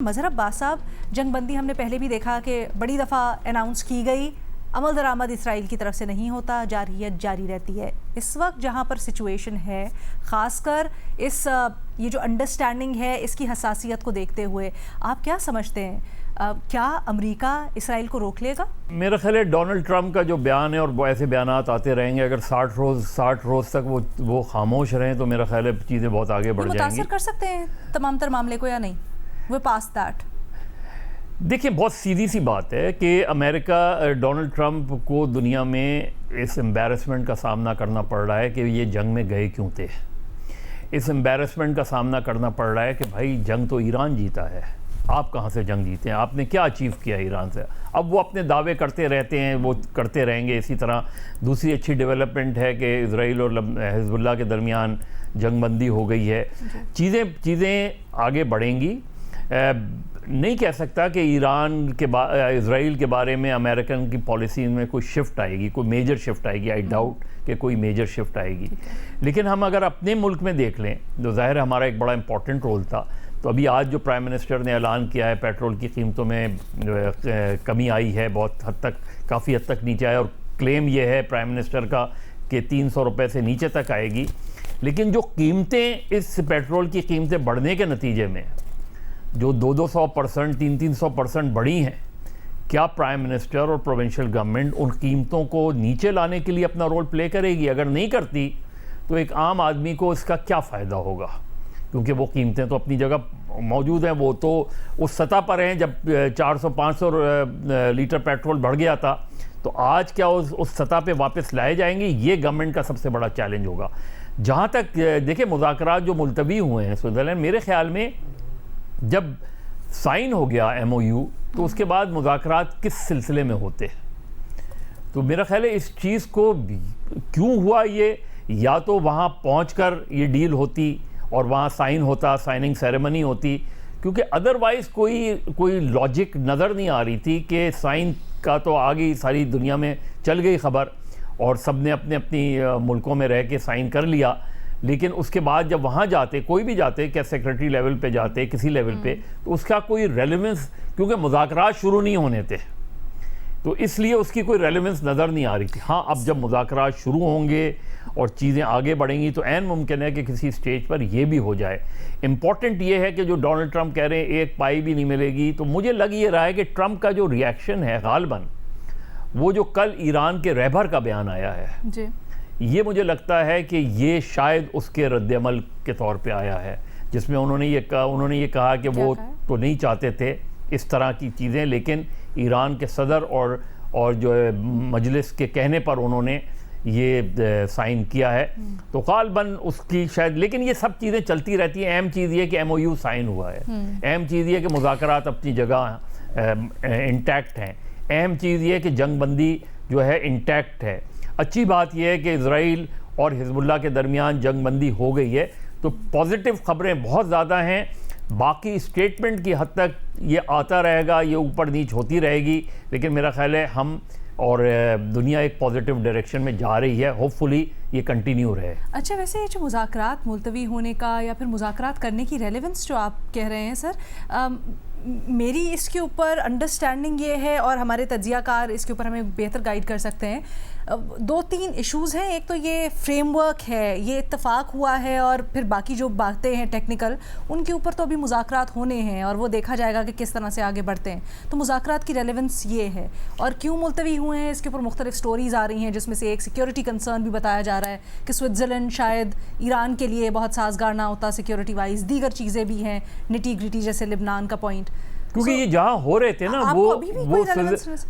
मज़हर अब्बास साहब, जंगबंदी हमने पहले भी देखा कि बड़ी दफ़ा अनाउंस की गई, अमल दरामद इसराइल की तरफ से नहीं होता, जारियत जारी रहती है। इस वक्त जहाँ पर सिचुएशन है, ख़ासकर इस ये जो अंडरस्टैंडिंग है इसकी हसासियत को देखते हुए आप क्या समझते हैं, क्या अमेरिका इसराइल को रोक लेगा? मेरा ख्याल है डोनाल्ड ट्रंप का जो बयान है और वो ऐसे बयानात आते रहेंगे, अगर 60 रोज़ तक वो खामोश रहें तो मेरा ख्याल है चीज़ें बहुत आगे बढ़ जाएंगी। मुतासर कर सकते हैं तमाम तर मामले को या नहीं? वो पास दैट देखिए, बहुत सीधी सी बात है कि अमेरिका डोनाल्ड ट्रंप को दुनिया में इस एम्बैरसमेंट का सामना करना पड़ रहा है कि ये जंग में गए क्यों थे। इस एम्बैरसमेंट का सामना करना पड़ रहा है कि भाई जंग तो ईरान जीता है, आप कहाँ से जंग जीते हैं, आपने क्या अचीव किया ईरान से। अब वो अपने दावे करते रहते हैं, वो करते रहेंगे इसी तरह। दूसरी अच्छी डेवलपमेंट है कि इजराइल और हिजबुल्लाह के दरमियान जंगबंदी हो गई है। चीज़ें आगे बढ़ेंगी। नहीं कह सकता कि इजराइल के बारे में अमेरिकन की पॉलिसी में कोई शिफ्ट आएगी, कोई मेजर शिफ्ट आएगी। आई डाउट कि कोई मेजर शिफ्ट आएगी। लेकिन हम अगर अपने मुल्क में देख लें, जो ज़ाहिर हमारा एक बड़ा इंपॉर्टेंट रोल था, तो अभी आज जो प्राइम मिनिस्टर ने ऐलान किया है, पेट्रोल की कीमतों में कमी आई है, बहुत हद तक, काफ़ी हद तक नीचे आया, और क्लेम ये है प्राइम मिनिस्टर का कि 300 रुपये से नीचे तक आएगी। लेकिन जो कीमतें, इस पेट्रोल की कीमतें बढ़ने के नतीजे में जो 200-200%, 300-300% बढ़ी हैं, क्या प्राइम मिनिस्टर और प्रोविंशियल गवर्नमेंट उन कीमतों को नीचे लाने के लिए अपना रोल प्ले करेगी? अगर नहीं करती तो एक आम आदमी को इसका क्या फ़ायदा होगा, क्योंकि वो कीमतें तो अपनी जगह मौजूद हैं, वो तो उस सतह पर हैं जब 400-500 लीटर पेट्रोल बढ़ गया था। तो आज क्या उस सतह पे वापस लाए जाएंगे? ये गवर्नमेंट का सबसे बड़ा चैलेंज होगा। जहाँ तक देखिए, मुज़ाकरात जो मुलतवी हुए हैं स्विट्ज़रलैंड, मेरे ख्याल में जब साइन हो गया MOU, तो उसके बाद मुज़ाकरात किस सिलसिले में होते? तो मेरा ख्याल है इस चीज़ को क्यों हुआ ये, या तो वहाँ पहुँचकर ये डील होती और वहाँ साइन होता, साइनिंग सेरेमनी होती, क्योंकि अदरवाइज़ कोई लॉजिक नज़र नहीं आ रही थी कि साइन का तो आगे सारी दुनिया में चल गई खबर और सब ने अपने अपनी मुल्कों में रह के साइन कर लिया। लेकिन उसके बाद जब वहाँ जाते, कोई भी जाते, क्या सेक्रेटरी लेवल पे जाते, किसी लेवल पे, तो उसका कोई रेलेवेंस, क्योंकि मुज़ाकरात शुरू नहीं होने थे, तो इसलिए उसकी कोई रेलेवेंस नज़र नहीं आ रही थी। हाँ, अब जब मुज़ाकरात शुरू होंगे और चीज़ें आगे बढ़ेंगी तो ऐन मुमकिन है कि किसी स्टेज पर यह भी हो जाए। इम्पॉर्टेंट ये है कि जो डोनाल्ड ट्रंप कह रहे हैं एक पाई भी नहीं मिलेगी, तो मुझे लग ये रहा है कि ट्रंप का जो रिएक्शन है गालिबन, वो जो कल ईरान के रहबर का बयान आया है जी, ये मुझे लगता है कि ये शायद उसके रद्द-ए-अमल के तौर पे आया है, जिसमें उन्होंने ये कहा कि वो तो नहीं चाहते थे इस तरह की चीज़ें, लेकिन ईरान के सदर और जो मजलिस के कहने पर उन्होंने ये साइन किया है। तो गालिबन उसकी शायद, लेकिन ये सब चीज़ें चलती रहती हैं। अहम चीज़ ये कि MOU साइन हुआ है, अहम चीज़ ये कि मुज़ाकरात अपनी जगह इंटैक्ट हैं, अहम चीज़ ये कि जंगबंदी जो है इंटैक्ट है। अच्छी बात यह है कि इजराइल और हिजबुल्लाह के दरमियान जंगबंदी हो गई है, तो पॉजिटिव खबरें बहुत ज़्यादा हैं। बाकी स्टेटमेंट की हद तक ये आता रहेगा, ये ऊपर नीच होती रहेगी, लेकिन मेरा ख्याल है हम और दुनिया एक पॉजिटिव डायरेक्शन में जा रही है। होपफुली ये कंटिन्यू रहे। अच्छा, वैसे ये जो मुज़ाकरात मुलतवी होने का या फिर मुज़ाकरात करने की रेलेवेंस जो आप कह रहे हैं सर, मेरी इसके ऊपर अंडरस्टैंडिंग ये है, और हमारे तज्ज़ियाकार इसके ऊपर हमें बेहतर गाइड कर सकते हैं। 2-3 इश्यूज़ हैं। एक तो ये फ्रेमवर्क है, ये इत्तफाक हुआ है, और फिर बाकी जो बातें हैं टेक्निकल, उनके ऊपर तो अभी मुज़ाकरात होने हैं और वो देखा जाएगा कि किस तरह से आगे बढ़ते हैं। तो मुज़ाकरात की रेलेवेंस ये है, और क्यों मुलतवी हुए हैं इसके ऊपर मुख्तलिफ स्टोरीज़ आ रही हैं, जिसमें से एक सिक्योरिटी कंसर्न भी बताया जा रहा है कि स्विट्ज़रलैंड शायद ईरान के लिए बहुत साजगार ना होता सिक्योरिटी वाइज। दीगर चीज़ें भी हैं, निटी ग्रिटी, जैसे लिबनान का पॉइंट, क्योंकि ये जहाँ हो रहे थे ना,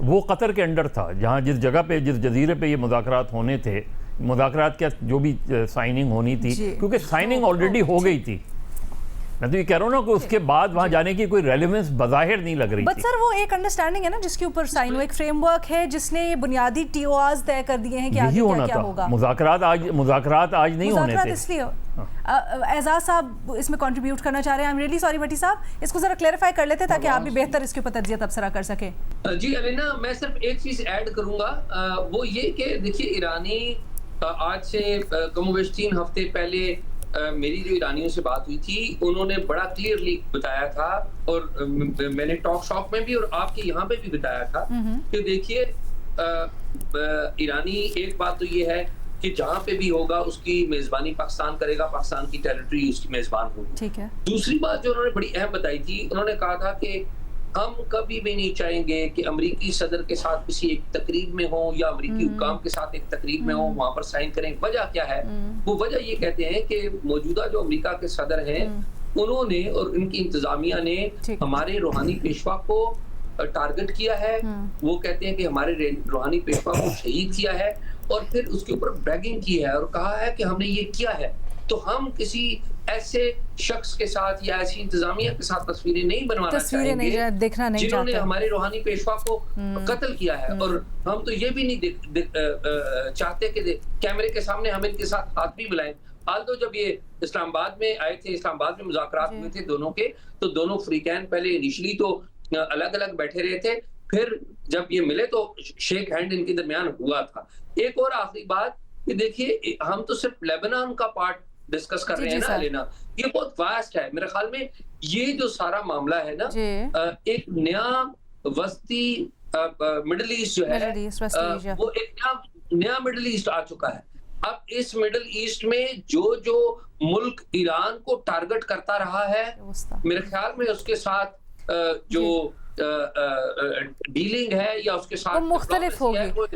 वो कतर के अंडर था, जहाँ जिस जगह पे, जिस जजीरे पे ये मुज़ाकरात होने थे, मुज़ाकरात क्या जो भी साइनिंग होनी थी, क्योंकि साइनिंग ऑलरेडी हो गई थी। मैं तो ये कह रहा हूँ ना कि उसके बाद वहाँ जाने की कोई रेलेवेंस बज़ाहिर नहीं लग रही थी। सर, वो एक अंडरस्टैंडिंग है ना जिसके ऊपर साइन हुआ, एक फ्रेमवर्क है जिसने ये बुनियादी TORs तय कर दिए हैं कि आगे क्या होगा। मुज़ाकरात आज नहीं होने थे, इसलिए एजाज साहब इसमें कंट्रीब्यूट करना चाह रहे हैं। आई एम रियली सॉरी भट्टी साहब, इसको जरा क्लैरिफाई कर लेते ताकि आप भी बेहतर इसके ऊपर तज्जिया तबसरा कर सके। जी अलीना, मैं सिर्फ एक चीज ऐड करूंगा, वो ये कि देखिए ईरानी आज से कमोबेश 3 हफ्ते पहले मेरी जो ईरानियों से बात हुई थी, उन्होंने बड़ा क्लियरली बताया था, और मैंने टॉक शॉप में भी और आपके यहाँ पे भी बताया था कि देखिए ईरानी, एक बात तो ये है कि जहाँ पे भी होगा उसकी मेजबानी पाकिस्तान करेगा, पाकिस्तान की टेरिटरी उसकी मेजबान होगी। ठीक है। दूसरी बात जो उन्होंने बड़ी अहम बताई थी, उन्होंने कहा था कि हम कभी भी नहीं चाहेंगे कि अमेरिकी सदर के साथ किसी एक तकरीब में हो या अमेरिकी हुकाम के साथ एक तकरीब में हो, वहां पर साइन करें। वजह क्या है? वो वजह ये कहते हैं कि मौजूदा जो अमेरिका के सदर हैं, उन्होंने और इनकी इंतजामिया ने हमारे रूहानी पेशवा को टारगेट किया है। वो कहते हैं कि हमारे रूहानी पेशवा को शहीद किया है, और फिर उसके ऊपर ब्रैगिंग की है और कहा है कि हमने ये किया है। तो हम किसी ऐसे शख्स के साथ या ऐसी इंतजामिया के साथ तस्वीरें नहीं बनवाना चाहेंगे देखना नहीं जिन्होंने चाहते। हमारे रूहानी पेशवा को कत्ल किया है। और हम तो ये भी नहीं चाहते कि कैमरे के सामने हम इनके साथ हाथ भी मिलाएं। आल्दो जब ये इस्लामाबाद में आए थे, इस्लामाबाद में मुज़ाकरात हुए थे दोनों के, तो दोनों फ्रीकैन पहले इनिशियली तो अलग अलग बैठे रहे थे, फिर जब ये मिले तो शेक हैंड इनके दरमियान हुआ था। एक और आखिरी बात कि देखिए, हम तो सिर्फ लेबनान का पार्ट डिस्कस कर रहे हैं ना लेना, ये बहुत वास्ट है। मेरे ख्याल में ये जो सारा मामला है ना, एक नया वस्ती मिडिल ईस्ट जो है, वो एक नया मिडिल ईस्ट आ चुका है। अब इस मिडिल ईस्ट में जो मुल्क ईरान को टारगेट करता रहा है, मेरे ख्याल में उसके साथ जो डीलिंग है या उसके साथ मुख्तलिफ होगी।